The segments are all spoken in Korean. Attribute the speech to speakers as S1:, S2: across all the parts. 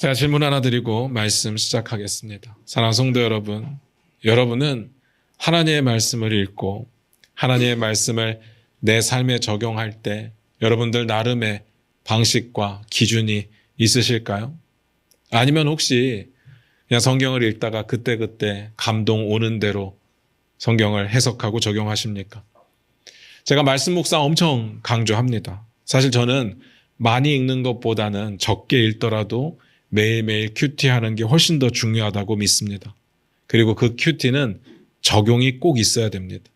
S1: 제가 질문 하나 드리고 말씀 시작하겠습니다. 사랑하는 성도 여러분, 여러분은 하나님의 말씀을 읽고 하나님의 말씀을 내 삶에 적용할 때 여러분들 나름의 방식과 기준이 있으실까요? 아니면 혹시 그냥 성경을 읽다가 그때그때 감동 오는 대로 성경을 해석하고 적용하십니까? 제가 말씀 묵상 엄청 강조합니다. 사실 저는 많이 읽는 것보다는 적게 읽더라도 매일매일 큐티하는 게 훨씬 더 중요하다고 믿습니다. 그리고 그 큐티는 적용이 꼭 있어야 됩니다.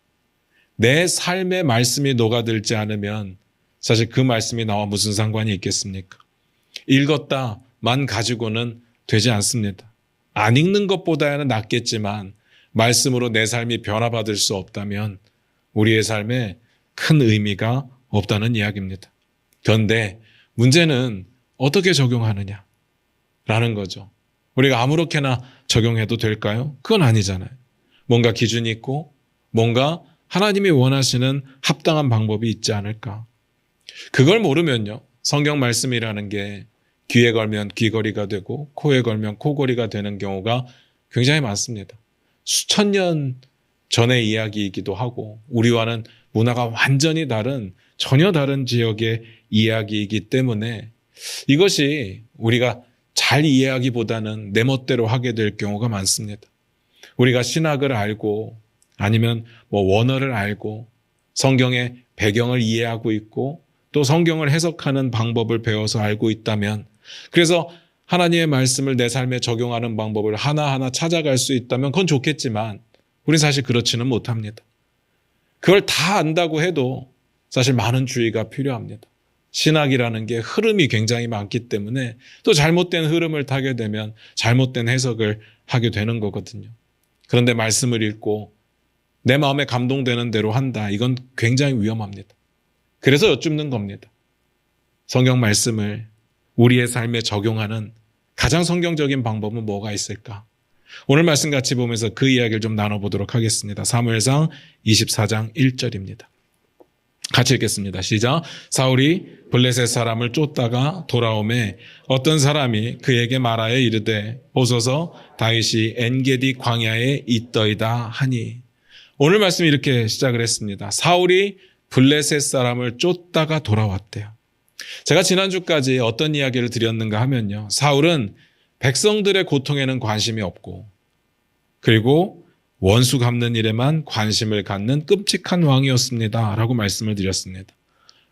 S1: 내 삶에 말씀이 녹아들지 않으면 사실 그 말씀이 나와 무슨 상관이 있겠습니까? 읽었다만 가지고는 되지 않습니다. 안 읽는 것보다는 낫겠지만 말씀으로 내 삶이 변화받을 수 없다면 우리의 삶에 큰 의미가 없다는 이야기입니다. 그런데 문제는 어떻게 적용하느냐 라는 거죠. 우리가 아무렇게나 적용해도 될까요? 그건 아니잖아요. 뭔가 기준이 있고 뭔가 하나님이 원하시는 합당한 방법이 있지 않을까. 그걸 모르면요. 성경 말씀이라는 게 귀에 걸면 귀걸이가 되고 코에 걸면 코걸이가 되는 경우가 굉장히 많습니다. 수천 년 전의 이야기이기도 하고 우리와는 문화가 완전히 다른 전혀 다른 지역의 이야기이기 때문에 이것이 우리가 잘 이해하기보다는 내 멋대로 하게 될 경우가 많습니다. 우리가 신학을 알고 아니면 원어를 알고 성경의 배경을 이해하고 있고 또 성경을 해석하는 방법을 배워서 알고 있다면 그래서 하나님의 말씀을 내 삶에 적용하는 방법을 하나하나 찾아갈 수 있다면 그건 좋겠지만 우리는 사실 그렇지는 못합니다. 그걸 다 안다고 해도 사실 많은 주의가 필요합니다. 신학이라는 게 흐름이 굉장히 많기 때문에 또 잘못된 흐름을 타게 되면 잘못된 해석을 하게 되는 거거든요. 그런데 말씀을 읽고 내 마음에 감동되는 대로 한다. 이건 굉장히 위험합니다. 그래서 여쭙는 겁니다. 성경 말씀을 우리의 삶에 적용하는 가장 성경적인 방법은 뭐가 있을까? 오늘 말씀 같이 보면서 그 이야기를 좀 나눠보도록 하겠습니다. 사무엘상 24장 1절입니다. 같이 읽겠습니다. 시작. 사울이 블레셋 사람을 쫓다가 돌아오매 어떤 사람이 그에게 말하여 이르되 보소서 다윗이 엔게디 광야에 있더이다 하니. 오늘 말씀 이렇게 시작을 했습니다. 사울이 블레셋 사람을 쫓다가 돌아왔대요. 제가 지난주까지 어떤 이야기를 드렸는가 하면요. 사울은 백성들의 고통에는 관심이 없고 그리고 원수 갚는 일에만 관심을 갖는 끔찍한 왕이었습니다. 라고 말씀을 드렸습니다.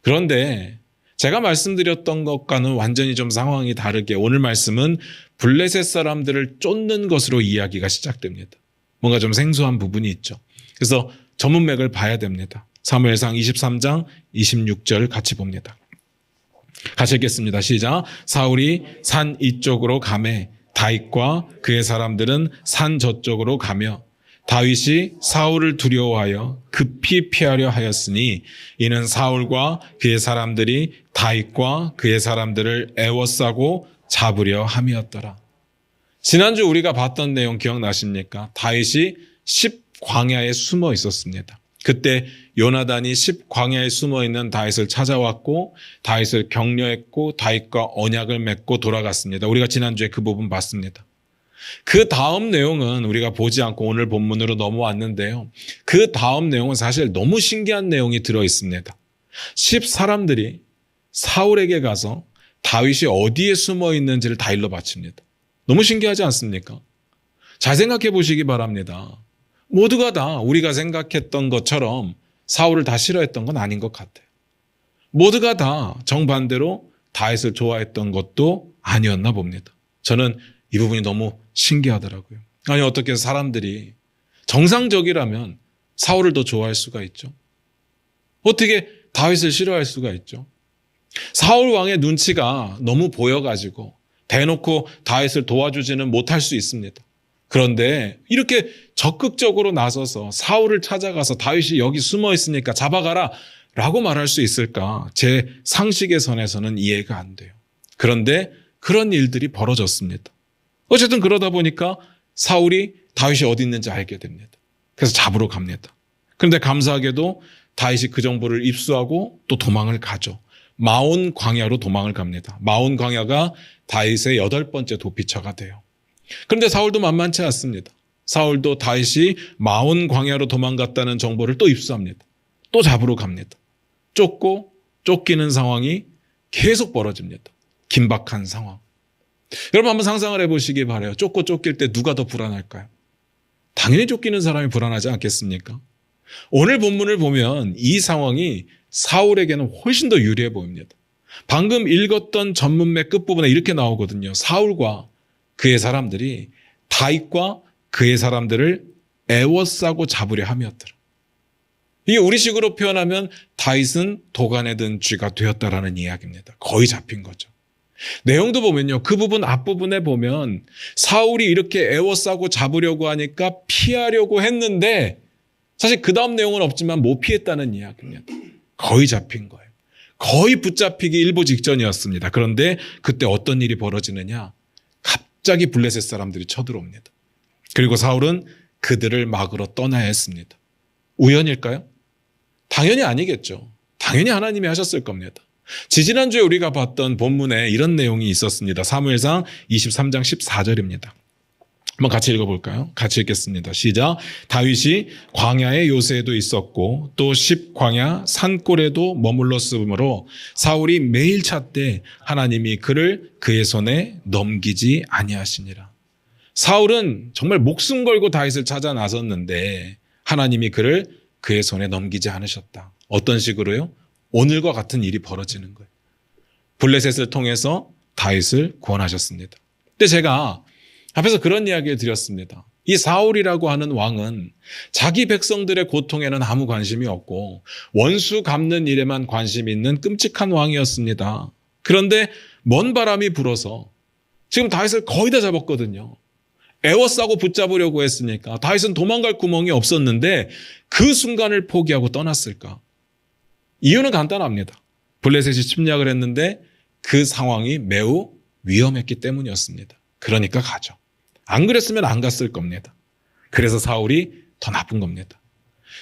S1: 그런데 제가 말씀드렸던 것과는 완전히 좀 상황이 다르게 오늘 말씀은 블레셋 사람들을 쫓는 것으로 이야기가 시작됩니다. 뭔가 좀 생소한 부분이 있죠. 그래서 전문맥을 봐야 됩니다. 사무엘상 23장 26절 같이 봅니다. 같이 읽겠습니다. 시작. 사울이 산 이쪽으로 가매 다윗과 그의 사람들은 산 저쪽으로 가며 다윗이 사울을 두려워하여 급히 피하려 하였으니 이는 사울과 그의 사람들이 다윗과 그의 사람들을 애워싸고 잡으려 함이었더라. 지난주 우리가 봤던 내용 기억나십니까? 다윗이 10광야에 숨어 있었습니다. 그때 요나단이 10광야에 숨어 있는 다윗을 찾아왔고 다윗을 격려했고 다윗과 언약을 맺고 돌아갔습니다. 우리가 지난주에 그 부분 봤습니다. 그 다음 내용은 우리가 보지 않고 오늘 본문으로 넘어왔는데요. 그 다음 내용은 사실 너무 신기한 내용이 들어있습니다. 10사람들이 사울에게 가서 다윗이 어디에 숨어 있는지를 다 일러 바칩니다. 너무 신기하지 않습니까? 잘 생각해 보시기 바랍니다. 모두가 다 우리가 생각했던 것처럼 사울을 다 싫어했던 건 아닌 것 같아요. 모두가 다 정반대로 다윗을 좋아했던 것도 아니었나 봅니다. 저는 이 부분이 너무 신기하더라고요. 아니 어떻게 사람들이 정상적이라면 사울을 더 좋아할 수가 있죠? 어떻게 다윗을 싫어할 수가 있죠? 사울 왕의 눈치가 너무 보여가지고 대놓고 다윗을 도와주지는 못할 수 있습니다. 그런데 이렇게 적극적으로 나서서 사울을 찾아가서 다윗이 여기 숨어 있으니까 잡아가라 라고 말할 수 있을까? 제 상식의 선에서는 이해가 안 돼요. 그런데 그런 일들이 벌어졌습니다. 어쨌든 그러다 보니까 사울이 다윗이 어디 있는지 알게 됩니다. 그래서 잡으러 갑니다. 그런데 감사하게도 다윗이 그 정보를 입수하고 또 도망을 가죠. 마온 광야로 도망을 갑니다. 마온 광야가 다윗의 8번째 도피처가 돼요. 그런데 사울도 만만치 않습니다. 사울도 다윗이 마온 광야로 도망갔다는 정보를 또 입수합니다. 또 잡으러 갑니다. 쫓고 쫓기는 상황이 계속 벌어집니다. 긴박한 상황. 여러분 한번 상상을 해보시기 바라요. 쫓고 쫓길 때 누가 더 불안할까요? 당연히 쫓기는 사람이 불안하지 않겠습니까? 오늘 본문을 보면 이 상황이 사울에게는 훨씬 더 유리해 보입니다. 방금 읽었던 전문맥 끝부분에 이렇게 나오거든요. 사울과 그의 사람들이 다윗과 그의 사람들을 애워싸고 잡으려 함이었더라. 이게 우리식으로 표현하면 다윗은 도간에 든 쥐가 되었다라는 이야기입니다. 거의 잡힌 거죠. 내용도 보면요. 그 부분 앞부분에 보면 사울이 이렇게 애워싸고 잡으려고 하니까 피하려고 했는데 사실 그 다음 내용은 없지만 못 피했다는 이야기입니다. 거의 잡힌 거예요. 거의 붙잡히기 일보 직전이었습니다. 그런데 그때 어떤 일이 벌어지느냐. 갑자기 블레셋 사람들이 쳐들어옵니다. 그리고 사울은 그들을 막으러 떠나야 했습니다. 우연일까요? 당연히 아니겠죠. 당연히 하나님이 하셨을 겁니다. 지지난주에 우리가 봤던 본문에 이런 내용이 있었습니다. 사무엘상 23장 14절입니다. 한번 같이 읽어볼까요? 같이 읽겠습니다. 시작. 다윗이 광야의 요새에도 있었고 또 십광야 산골에도 머물렀으므로 사울이 매일 찾되 하나님이 그를 그의 손에 넘기지 아니하시니라. 사울은 정말 목숨 걸고 다윗을 찾아 나섰는데 하나님이 그를 그의 손에 넘기지 않으셨다. 어떤 식으로요? 오늘과 같은 일이 벌어지는 거예요. 블레셋을 통해서 다윗을 구원하셨습니다. 근데 제가 앞에서 그런 이야기를 드렸습니다. 이 사울이라고 하는 왕은 자기 백성들의 고통에는 아무 관심이 없고 원수 갚는 일에만 관심이 있는 끔찍한 왕이었습니다. 그런데 먼 바람이 불어서 지금 다윗을 거의 다 잡았거든요. 애워싸고 붙잡으려고 했으니까 다윗은 도망갈 구멍이 없었는데 그 순간을 포기하고 떠났을까? 이유는 간단합니다. 블레셋이 침략을 했는데 그 상황이 매우 위험했기 때문이었습니다. 그러니까 가죠. 안 그랬으면 안 갔을 겁니다. 그래서 사울이 더 나쁜 겁니다.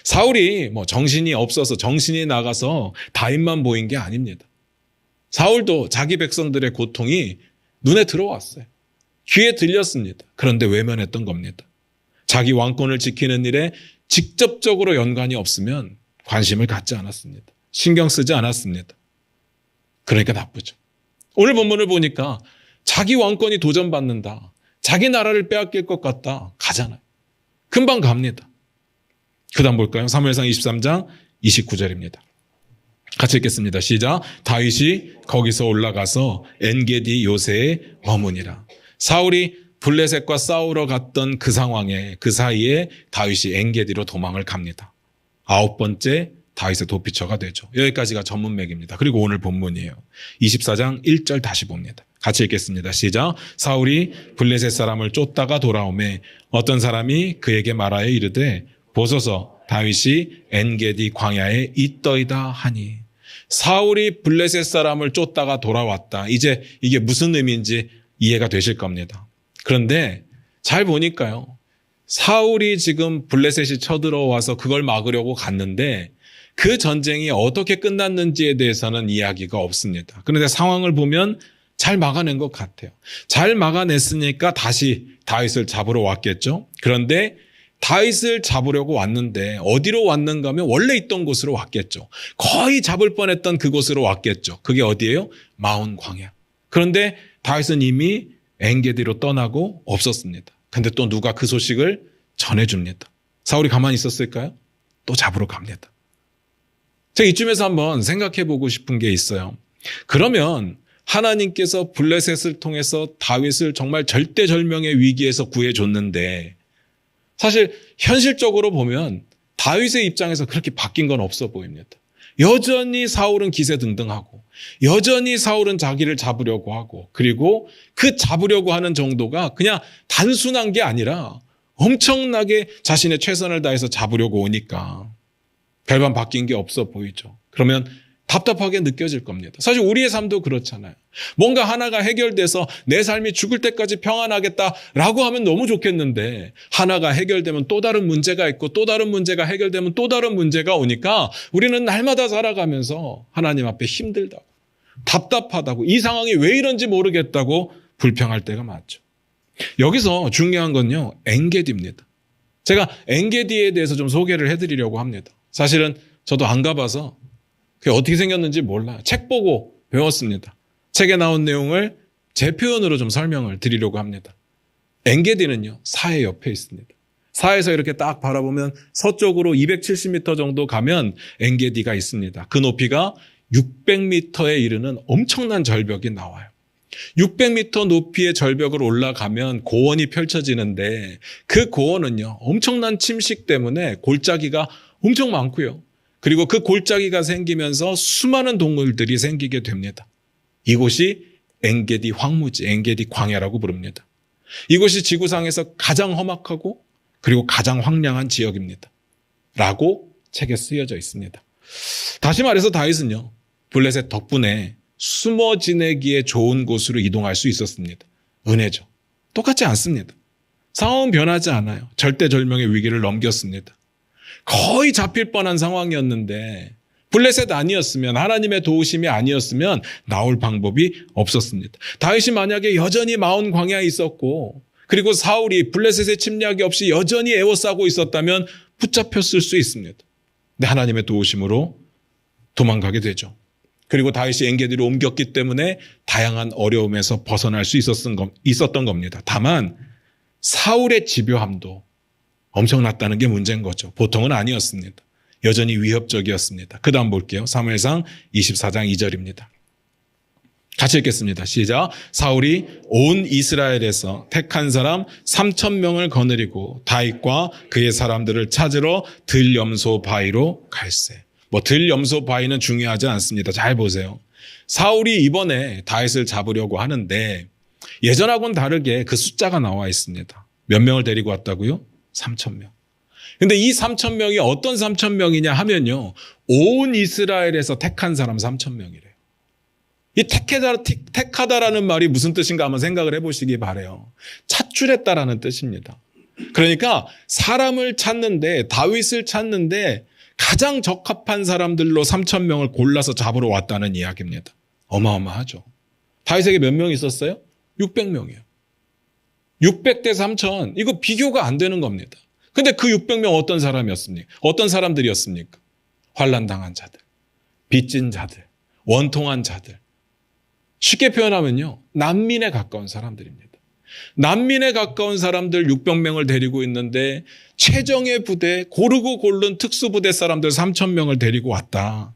S1: 사울이 정신이 없어서 정신이 나가서 다윗만 보인 게 아닙니다. 사울도 자기 백성들의 고통이 눈에 들어왔어요. 귀에 들렸습니다. 그런데 외면했던 겁니다. 자기 왕권을 지키는 일에 직접적으로 연관이 없으면 관심을 갖지 않았습니다. 신경 쓰지 않았습니다. 그러니까 나쁘죠. 오늘 본문을 보니까 자기 왕권이 도전받는다. 자기 나라를 빼앗길 것 같다. 가잖아요. 금방 갑니다. 그 다음 볼까요? 사무엘상 23장 29절입니다. 같이 읽겠습니다. 시작. 다윗이 거기서 올라가서 엔게디 요새에 머무니라. 사울이 블레셋과 싸우러 갔던 그 상황에 그 사이에 다윗이 엔게디로 도망을 갑니다. 9번째 다윗의 도피처가 되죠. 여기까지가 전문맥입니다. 그리고 오늘 본문이에요. 24장 1절 다시 봅니다. 같이 읽겠습니다. 시작. 사울이 블레셋 사람을 쫓다가 돌아오매 어떤 사람이 그에게 말하여 이르되 보소서 다윗이 엔게디 광야에 있더이다 하니. 사울이 블레셋 사람을 쫓다가 돌아왔다. 이제 이게 무슨 의미인지 이해가 되실 겁니다. 그런데 잘 보니까요. 사울이 지금 블레셋이 쳐들어와서 그걸 막으려고 갔는데 그 전쟁이 어떻게 끝났는지에 대해서는 이야기가 없습니다. 그런데 상황을 보면 잘 막아낸 것 같아요. 잘 막아냈으니까 다시 다윗을 잡으러 왔겠죠. 그런데 다윗을 잡으려고 왔는데 어디로 왔는가 하면 원래 있던 곳으로 왔겠죠. 거의 잡을 뻔했던 그곳으로 왔겠죠. 그게 어디예요? 마온 광야. 그런데 다윗은 이미 엔게디로 떠나고 없었습니다. 근데 또 누가 그 소식을 전해줍니다. 사울이 가만히 있었을까요? 또 잡으러 갑니다. 제가 이쯤에서 한번 생각해 보고 싶은 게 있어요. 그러면 하나님께서 블레셋을 통해서 다윗을 정말 절대절명의 위기에서 구해줬는데 사실 현실적으로 보면 다윗의 입장에서 그렇게 바뀐 건 없어 보입니다. 여전히 사울은 기세등등하고 여전히 사울은 자기를 잡으려고 하고 그리고 그 잡으려고 하는 정도가 그냥 단순한 게 아니라 엄청나게 자신의 최선을 다해서 잡으려고 오니까 별반 바뀐 게 없어 보이죠. 그러면 답답하게 느껴질 겁니다. 사실 우리의 삶도 그렇잖아요. 뭔가 하나가 해결돼서 내 삶이 죽을 때까지 평안하겠다라고 하면 너무 좋겠는데 하나가 해결되면 또 다른 문제가 있고 또 다른 문제가 해결되면 또 다른 문제가 오니까 우리는 날마다 살아가면서 하나님 앞에 힘들다고 답답하다고, 이 상황이 왜 이런지 모르겠다고 불평할 때가 많죠. 여기서 중요한 건요, 엔게디입니다. 제가 엔게디에 대해서 좀 소개를 해드리려고 합니다. 사실은 저도 안 가봐서 그게 어떻게 생겼는지 몰라요. 책 보고 배웠습니다. 책에 나온 내용을 제 표현으로 좀 설명을 드리려고 합니다. 엔게디는요, 사해 옆에 있습니다. 사해에서 이렇게 딱 바라보면 서쪽으로 270m 정도 가면 엔게디가 있습니다. 그 높이가 600m에 이르는 엄청난 절벽이 나와요. 600m 높이의 절벽을 올라가면 고원이 펼쳐지는데 그 고원은요, 엄청난 침식 때문에 골짜기가 엄청 많고요. 그리고 그 골짜기가 생기면서 수많은 동물들이 생기게 됩니다. 이곳이 엔게디 황무지, 엔게디 광야라고 부릅니다. 이곳이 지구상에서 가장 험악하고 그리고 가장 황량한 지역입니다. 라고 책에 쓰여져 있습니다. 다시 말해서 다윗은요, 블레셋 덕분에 숨어 지내기에 좋은 곳으로 이동할 수 있었습니다. 은혜죠. 똑같지 않습니다. 상황은 변하지 않아요. 절대절명의 위기를 넘겼습니다. 거의 잡힐 뻔한 상황이었는데 블레셋 아니었으면, 하나님의 도우심이 아니었으면 나올 방법이 없었습니다. 다윗이 만약에 여전히 마온 광야에 있었고 그리고 사울이 블레셋의 침략이 없이 여전히 에워싸고 있었다면 붙잡혔을 수 있습니다. 근데 하나님의 도우심으로 도망가게 되죠. 그리고 다윗이 엔게디로 옮겼기 때문에 다양한 어려움에서 벗어날 수 있었던 겁니다. 다만 사울의 집요함도 엄청났다는 게 문제인 거죠. 보통은 아니었습니다. 여전히 위협적이었습니다. 그 다음 볼게요. 사무엘상 24장 2절입니다. 같이 읽겠습니다. 시작. 사울이 온 이스라엘에서 택한 사람 3,000명을 거느리고 다윗과 그의 사람들을 찾으러 들염소 바위로 갈새. 들염소 바위는 중요하지 않습니다. 잘 보세요. 사울이 이번에 다윗을 잡으려고 하는데 예전하고는 다르게 그 숫자가 나와 있습니다. 몇 명을 데리고 왔다고요? 3,000명. 근데 이 3,000명이 어떤 3,000명이냐 하면요, 온 이스라엘에서 택한 사람 3,000명이래요. 이 택하다라는 말이 무슨 뜻인가 한번 생각을 해보시기 바라요. 찾출했다라는 뜻입니다. 그러니까 사람을 찾는데, 다윗을 찾는데 가장 적합한 사람들로 3,000명을 골라서 잡으러 왔다는 이야기입니다. 어마어마하죠. 다윗에게 몇 명 있었어요? 600명이요. 600대 3,000. 이거 비교가 안 되는 겁니다. 근데 그 600명 어떤 사람이었습니까? 어떤 사람들이었습니까? 환난당한 자들, 빚진 자들, 원통한 자들. 쉽게 표현하면요, 난민에 가까운 사람들입니다. 난민에 가까운 사람들 600명을 데리고 있는데 최정예 부대, 고르고 고른 특수부대 사람들 3,000명을 데리고 왔다.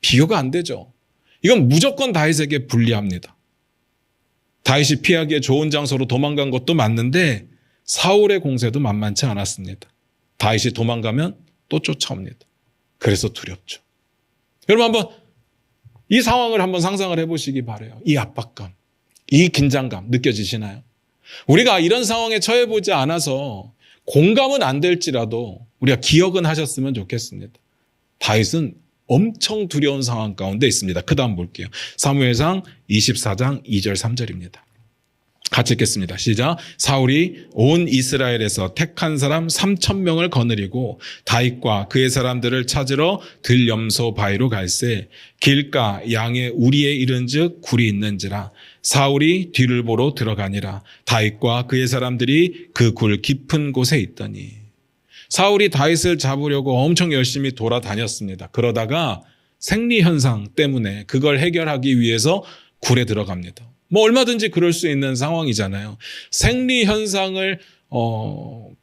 S1: 비교가 안 되죠. 이건 무조건 다윗에게 불리합니다. 다윗이 피하기에 좋은 장소로 도망간 것도 맞는데 사울의 공세도 만만치 않았습니다. 다윗이 도망가면 또 쫓아옵니다. 그래서 두렵죠. 여러분 한번 이 상황을 한번 상상을 해보시기 바라요. 이 압박감, 이 긴장감 느껴지시나요? 우리가 이런 상황에 처해보지 않아서 공감은 안 될지라도 우리가 기억은 하셨으면 좋겠습니다. 다윗은 엄청 두려운 상황 가운데 있습니다. 그 다음 볼게요. 사무엘상 24장 2절 3절입니다. 같이 읽겠습니다. 시작. 사울이 온 이스라엘에서 택한 사람 3,000명을 거느리고 다윗과 그의 사람들을 찾으러 들염소 바위로 갈새 길가 양의 우리에 이른즉 굴이 있는지라 사울이 뒤를 보러 들어가니라 다윗과 그의 사람들이 그 굴 깊은 곳에 있더니. 사울이 다윗을 잡으려고 엄청 열심히 돌아다녔습니다. 그러다가 생리현상 때문에 그걸 해결하기 위해서 굴에 들어갑니다. 얼마든지 그럴 수 있는 상황이잖아요. 생리현상을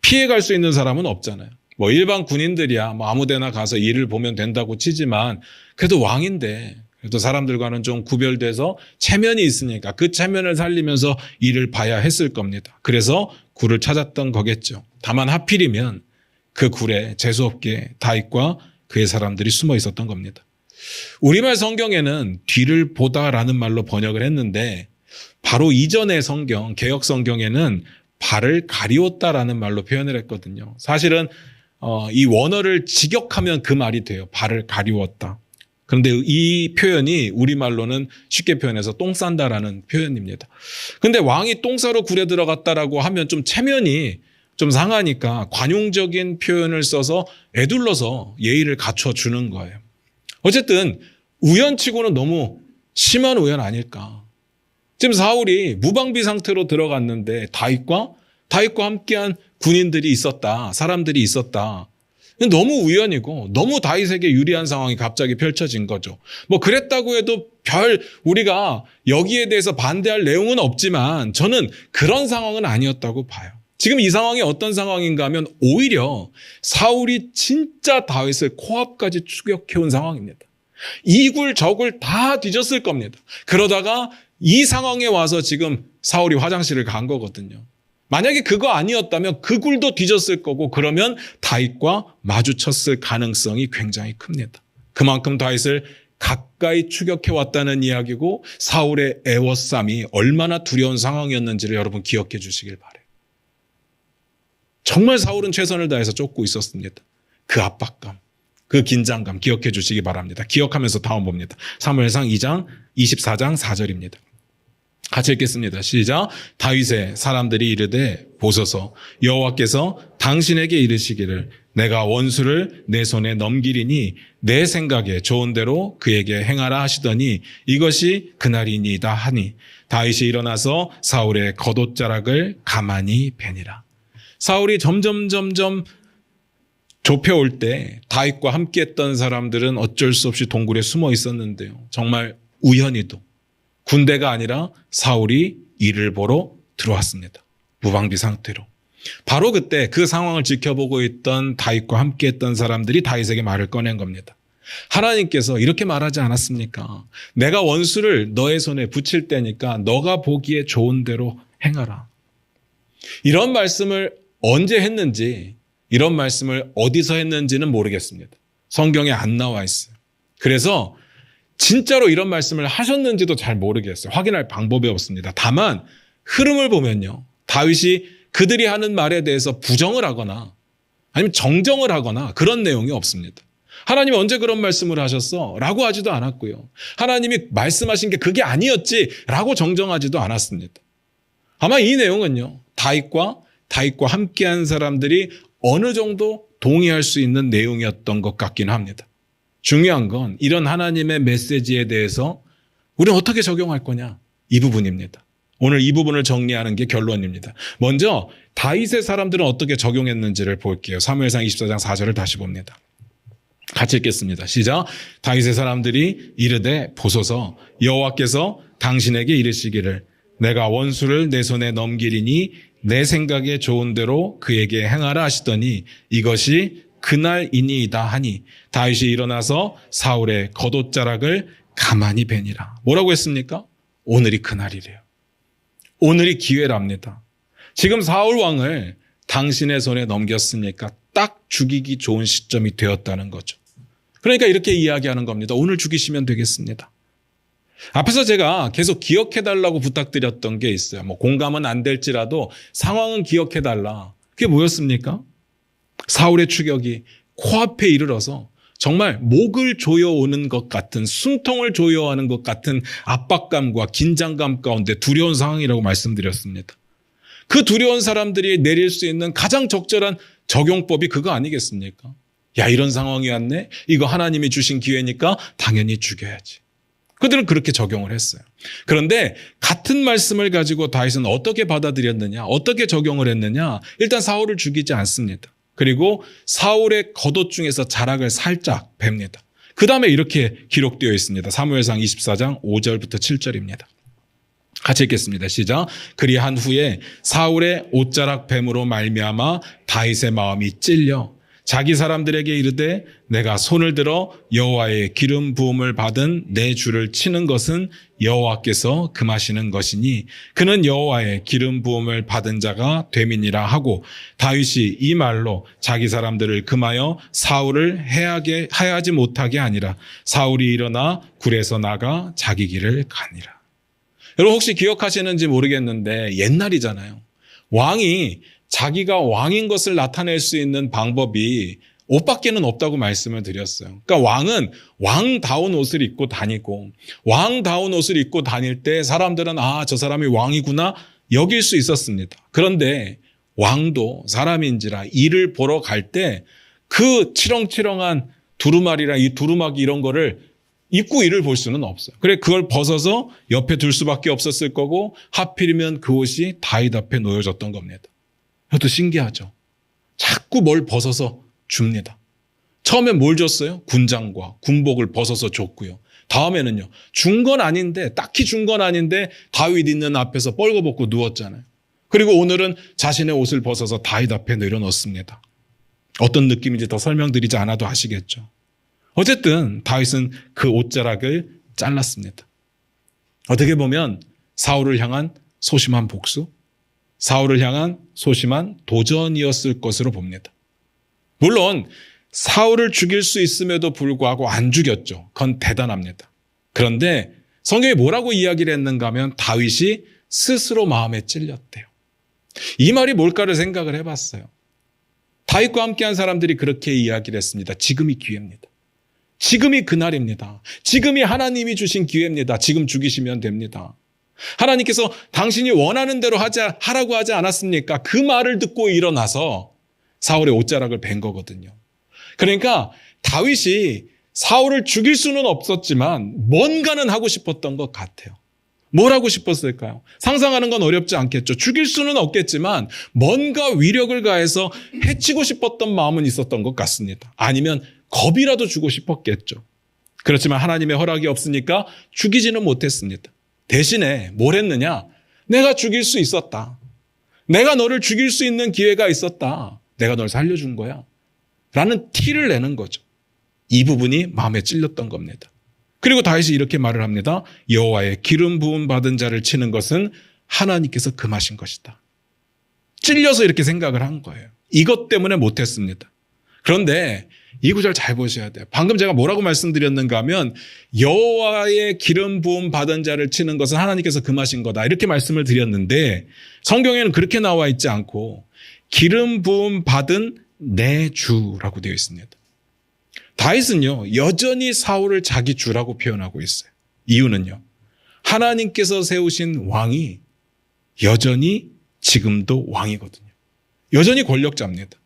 S1: 피해갈 수 있는 사람은 없잖아요. 일반 군인들이야 아무 데나 가서 일을 보면 된다고 치지만 그래도 왕인데 그래도 사람들과는 좀 구별돼서 체면이 있으니까 그 체면을 살리면서 일을 봐야 했을 겁니다. 그래서 굴을 찾았던 거겠죠. 다만 하필이면 그 굴에 재수없게 다윗과 그의 사람들이 숨어 있었던 겁니다. 우리말 성경에는 뒤를 보다라는 말로 번역을 했는데 바로 이전의 성경, 개역 성경에는 발을 가리웠다라는 말로 표현을 했거든요. 사실은 이 원어를 직역하면 그 말이 돼요. 발을 가리웠다. 그런데 이 표현이 우리말로는 쉽게 표현해서 똥 싼다라는 표현입니다. 근데 왕이 똥 싸러 굴에 들어갔다라고 하면 좀 체면이 좀 상하니까 관용적인 표현을 써서 애둘러서 예의를 갖춰주는 거예요. 어쨌든 우연치고는 너무 심한 우연 아닐까. 지금 사울이 무방비 상태로 들어갔는데 다윗과 함께한 군인들이 있었다. 사람들이 있었다. 너무 우연이고 너무 다윗에게 유리한 상황이 갑자기 펼쳐진 거죠. 뭐 그랬다고 해도 우리가 여기에 대해서 반대할 내용은 없지만 저는 그런 상황은 아니었다고 봐요. 지금 이 상황이 어떤 상황인가 하면 오히려 사울이 진짜 다윗을 코앞까지 추격해온 상황입니다. 이굴 저굴 다 뒤졌을 겁니다. 그러다가 이 상황에 와서 지금 사울이 화장실을 간 거거든요. 만약에 그거 아니었다면 그 굴도 뒤졌을 거고 그러면 다윗과 마주쳤을 가능성이 굉장히 큽니다. 그만큼 다윗을 가까이 추격해왔다는 이야기고 사울의 애워쌈이 얼마나 두려운 상황이었는지를 여러분 기억해 주시길 바라요. 정말 사울은 최선을 다해서 쫓고 있었습니다. 그 압박감, 그 긴장감 기억해 주시기 바랍니다. 기억하면서 다음 봅니다. 사무엘상 2장 24장 4절입니다. 같이 읽겠습니다. 시작. 다윗의 사람들이 이르되 보소서 여호와께서 당신에게 이르시기를 내가 원수를 내 손에 넘기리니 내 생각에 좋은 대로 그에게 행하라 하시더니 이것이 그날이니이다 하니 다윗이 일어나서 사울의 겉옷자락을 가만히 베니라. 사울이 점점 좁혀올 때 다윗과 함께했던 사람들은 어쩔 수 없이 동굴에 숨어 있었는데요. 정말 우연히도 군대가 아니라 사울이 이를 보러 들어왔습니다. 무방비 상태로. 바로 그때 그 상황을 지켜보고 있던 다윗과 함께했던 사람들이 다윗에게 말을 꺼낸 겁니다. 하나님께서 이렇게 말하지 않았습니까? 내가 원수를 너의 손에 붙일 때니까 너가 보기에 좋은 대로 행하라. 이런 말씀을 언제 했는지, 이런 말씀을 어디서 했는지는 모르겠습니다. 성경에 안 나와 있어요. 그래서 진짜로 이런 말씀을 하셨는지도 잘 모르겠어요. 확인할 방법이 없습니다. 다만 흐름을 보면요. 다윗이 그들이 하는 말에 대해서 부정을 하거나 아니면 정정을 하거나 그런 내용이 없습니다. 하나님이 언제 그런 말씀을 하셨어? 라고 하지도 않았고요. 하나님이 말씀하신 게 그게 아니었지? 라고 정정하지도 않았습니다. 아마 이 내용은요. 다윗과 함께한 사람들이 어느 정도 동의할 수 있는 내용이었던 것 같긴 합니다. 중요한 건 이런 하나님의 메시지에 대해서 우리는 어떻게 적용할 거냐? 이 부분입니다. 오늘 이 부분을 정리하는 게 결론입니다. 먼저 다윗의 사람들은 어떻게 적용했는지를 볼게요. 사무엘상 24장 4절을 다시 봅니다. 같이 읽겠습니다. 시작. 다윗의 사람들이 이르되 보소서 여호와께서 당신에게 이르시기를 내가 원수를 내 손에 넘기리니 내 생각에 좋은 대로 그에게 행하라 하시더니 이것이 그날이니이다 하니 다윗이 일어나서 사울의 겉옷자락을 가만히 베니라. 뭐라고 했습니까? 오늘이 그날이래요. 오늘이 기회랍니다. 지금 사울 왕을 당신의 손에 넘겼으니까 딱 죽이기 좋은 시점이 되었다는 거죠. 그러니까 이렇게 이야기하는 겁니다. 오늘 죽이시면 되겠습니다. 앞에서 제가 계속 기억해달라고 부탁드렸던 게 있어요. 공감은 안 될지라도 상황은 기억해달라. 그게 뭐였습니까? 사울의 추격이 코앞에 이르러서 정말 목을 조여오는 것 같은, 숨통을 조여하는 것 같은 압박감과 긴장감 가운데 두려운 상황이라고 말씀드렸습니다. 그 두려운 사람들이 내릴 수 있는 가장 적절한 적용법이 그거 아니겠습니까? 야, 이런 상황이 왔네? 이거 하나님이 주신 기회니까 당연히 죽여야지. 그들은 그렇게 적용을 했어요. 그런데 같은 말씀을 가지고 다윗은 어떻게 받아들였느냐, 어떻게 적용을 했느냐, 일단 사울을 죽이지 않습니다. 그리고 사울의 겉옷 중에서 자락을 살짝 뱁니다. 그 다음에 이렇게 기록되어 있습니다. 사무엘상 24장 5절부터 7절입니다. 같이 읽겠습니다. 시작. 그리한 후에 사울의 옷자락 뱀으로 말미암아 다윗의 마음이 찔려 자기 사람들에게 이르되 내가 손을 들어 여호와의 기름 부음을 받은 내 주를 치는 것은 여호와께서 금하시는 것이니 그는 여호와의 기름 부음을 받은 자가 됨이니라 하고 다윗이 이 말로 자기 사람들을 금하여 사울을 해하지 못하게 하니라. 사울이 일어나 굴에서 나가 자기 길을 가니라. 여러분 혹시 기억하시는지 모르겠는데 옛날이잖아요. 왕이 자기가 왕인 것을 나타낼 수 있는 방법이 옷밖에는 없다고 말씀을 드렸어요. 그러니까 왕은 왕다운 옷을 입고 다니고 왕다운 옷을 입고 다닐 때 사람들은 저 사람이 왕이구나 여길 수 있었습니다. 그런데 왕도 사람인지라 일을 보러 갈 때 그 치렁치렁한 두루마리랑 이 두루마기 이런 거를 입고 일을 볼 수는 없어요. 그래 그걸 벗어서 옆에 둘 수밖에 없었을 거고 하필이면 그 옷이 다윗 앞에 놓여졌던 겁니다. 이것도 신기하죠. 자꾸 뭘 벗어서 줍니다. 처음에 뭘 줬어요? 군장과 군복을 벗어서 줬고요. 다음에는요. 준 건 아닌데 딱히 준 건 아닌데 다윗 있는 앞에서 뻘거벗고 누웠잖아요. 그리고 오늘은 자신의 옷을 벗어서 다윗 앞에 내려놓습니다. 어떤 느낌인지 더 설명드리지 않아도 아시겠죠. 어쨌든 다윗은 그 옷자락을 잘랐습니다. 어떻게 보면 사울을 향한 소심한 복수, 사울을 향한 소심한 도전이었을 것으로 봅니다. 물론 사울을 죽일 수 있음에도 불구하고 안 죽였죠. 그건 대단합니다. 그런데 성경이 뭐라고 이야기를 했는가 하면 다윗이 스스로 마음에 찔렸대요. 이 말이 뭘까를 생각을 해봤어요. 다윗과 함께한 사람들이 그렇게 이야기를 했습니다. 지금이 기회입니다. 지금이 그날입니다. 지금이 하나님이 주신 기회입니다. 지금 죽이시면 됩니다. 하나님께서 당신이 원하는 대로 하라고 하지 않았습니까? 그 말을 듣고 일어나서 사울의 옷자락을 벤 거거든요. 그러니까 다윗이 사울을 죽일 수는 없었지만 뭔가는 하고 싶었던 것 같아요. 뭘 하고 싶었을까요? 상상하는 건 어렵지 않겠죠. 죽일 수는 없겠지만 뭔가 위력을 가해서 해치고 싶었던 마음은 있었던 것 같습니다. 아니면 겁이라도 주고 싶었겠죠. 그렇지만 하나님의 허락이 없으니까 죽이지는 못했습니다. 대신에 뭘 했느냐? 내가 죽일 수 있었다. 내가 너를 죽일 수 있는 기회가 있었다. 내가 널 살려준 거야. 라는 티를 내는 거죠. 이 부분이 마음에 찔렸던 겁니다. 그리고 다윗이 이렇게 말을 합니다. 여호와의 기름 부음 받은 자를 치는 것은 하나님께서 금하신 것이다. 찔려서 이렇게 생각을 한 거예요. 이것 때문에 못했습니다. 그런데 이 구절 잘 보셔야 돼요. 방금 제가 뭐라고 말씀드렸는가 하면 여호와의 기름 부음 받은 자를 치는 것은 하나님께서 금하신 거다. 이렇게 말씀을 드렸는데 성경에는 그렇게 나와 있지 않고 기름 부음 받은 내 주라고 되어 있습니다. 다윗은요, 여전히 사울을 자기 주라고 표현하고 있어요. 이유는요, 하나님께서 세우신 왕이 여전히 지금도 왕이거든요. 여전히 권력자입니다.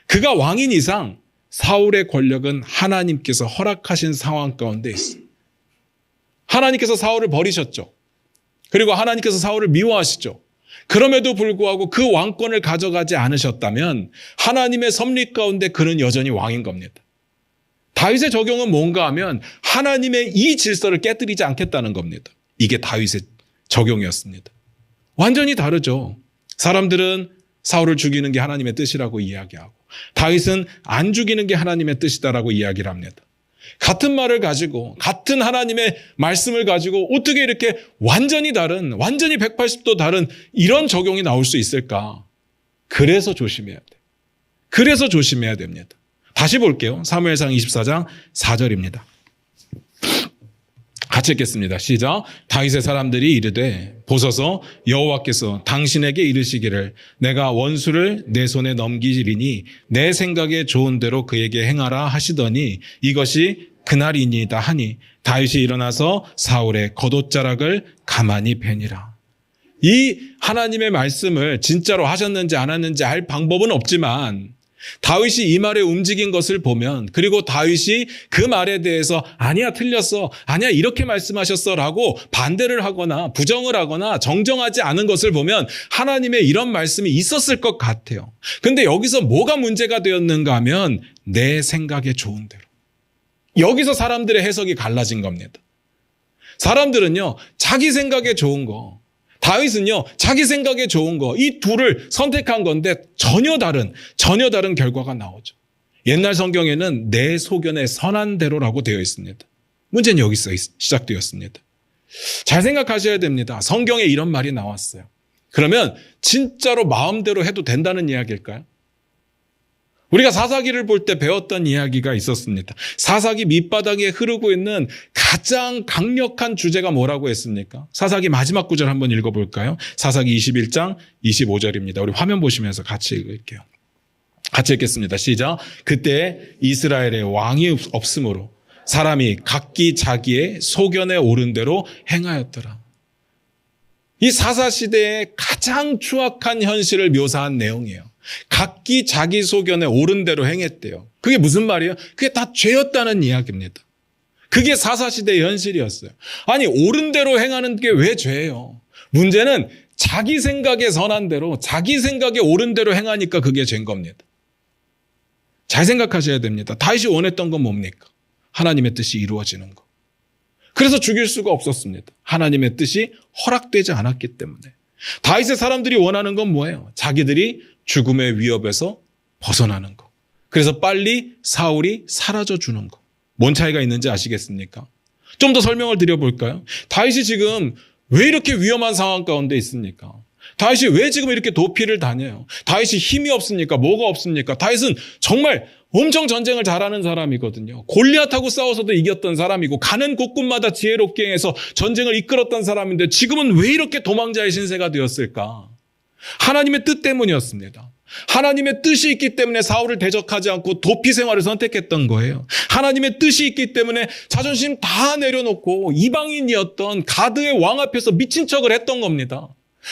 S1: 그가 왕인 이상 사울의 권력은 하나님께서 허락하신 상황 가운데 있어요. 하나님께서 사울을 버리셨죠. 그리고 하나님께서 사울을 미워하시죠. 그럼에도 불구하고 그 왕권을 가져가지 않으셨다면 하나님의 섭리 가운데 그는 여전히 왕인 겁니다. 다윗의 적용은 뭔가 하면 하나님의 이 질서를 깨뜨리지 않겠다는 겁니다. 이게 다윗의 적용이었습니다. 완전히 다르죠. 사람들은 사울을 죽이는 게 하나님의 뜻이라고 이야기하고 다윗은 안 죽이는 게 하나님의 뜻이다라고 이야기를 합니다. 같은 말을 가지고 같은 하나님의 말씀을 가지고 어떻게 이렇게 완전히 다른 완전히 180도 다른 이런 적용이 나올 수 있을까? 그래서 조심해야 돼. 그래서 조심해야 됩니다. 다시 볼게요. 사무엘상 24장 4절입니다. 같이 읽겠습니다. 시작. 다윗의 사람들이 이르되 보소서 여호와께서 당신에게 이르시기를 내가 원수를 내 손에 넘기리니 내 생각에 좋은 대로 그에게 행하라 하시더니 이것이 그날이니이다 하니 다윗이 일어나서 사울의 겉옷자락을 가만히 베니라. 이 하나님의 말씀을 진짜로 하셨는지 안 하는지 알 방법은 없지만 다윗이 이 말에 움직인 것을 보면 그리고 다윗이 그 말에 대해서 아니야 틀렸어 아니야 이렇게 말씀하셨어 라고 반대를 하거나 부정을 하거나 정정하지 않은 것을 보면 하나님의 이런 말씀이 있었을 것 같아요. 근데 여기서 뭐가 문제가 되었는가 하면 내 생각에 좋은 대로. 여기서 사람들의 해석이 갈라진 겁니다. 사람들은요 자기 생각에 좋은 거 다윗은요 자기 생각에 좋은 거 이 둘을 선택한 건데 전혀 다른 결과가 나오죠. 옛날 성경에는 내 소견에 선한 대로라고 되어 있습니다. 문제는 여기서 시작되었습니다. 잘 생각하셔야 됩니다. 성경에 이런 말이 나왔어요. 그러면 진짜로 마음대로 해도 된다는 이야기일까요? 우리가 사사기를 볼 때 배웠던 이야기가 있었습니다. 사사기 밑바닥에 흐르고 있는 가장 강력한 주제가 뭐라고 했습니까? 사사기 마지막 구절 한번 읽어볼까요? 사사기 21장 25절입니다. 우리 화면 보시면서 같이 읽을게요. 같이 읽겠습니다. 시작. 그때 이스라엘에 왕이 없으므로 사람이 각기 자기의 소견에 오른 대로 행하였더라. 이 사사시대의 가장 추악한 현실을 묘사한 내용이에요. 각기 자기 소견에 옳은 대로 행했대요. 그게 무슨 말이에요? 그게 다 죄였다는 이야기입니다. 그게 사사시대의 현실이었어요. 아니, 옳은 대로 행하는 게 왜 죄예요? 문제는 자기 생각에 선한 대로, 자기 생각에 옳은 대로 행하니까 그게 죄인 겁니다. 잘 생각하셔야 됩니다. 다윗이 원했던 건 뭡니까? 하나님의 뜻이 이루어지는 거. 그래서 죽일 수가 없었습니다. 하나님의 뜻이 허락되지 않았기 때문에. 다윗의 사람들이 원하는 건 뭐예요? 자기들이 죽음의 위협에서 벗어나는 거. 그래서 빨리 사울이 사라져 주는 거. 뭔 차이가 있는지 아시겠습니까? 좀 더 설명을 드려볼까요? 다윗이 지금 왜 이렇게 위험한 상황 가운데 있습니까? 다윗이 왜 지금 이렇게 도피를 다녀요? 다윗이 힘이 없습니까? 뭐가 없습니까? 다윗은 정말 엄청 전쟁을 잘하는 사람이거든요. 골리앗하고 싸워서도 이겼던 사람이고 가는 곳곳마다 지혜롭게 해서 전쟁을 이끌었던 사람인데 지금은 왜 이렇게 도망자의 신세가 되었을까? 하나님의 뜻 때문이었습니다. 하나님의 뜻이 있기 때문에 사울을 대적하지 않고 도피 생활을 선택했던 거예요. 하나님의 뜻이 있기 때문에 자존심 다 내려놓고 이방인이었던 가드의 왕 앞에서 미친 척을 했던 겁니다.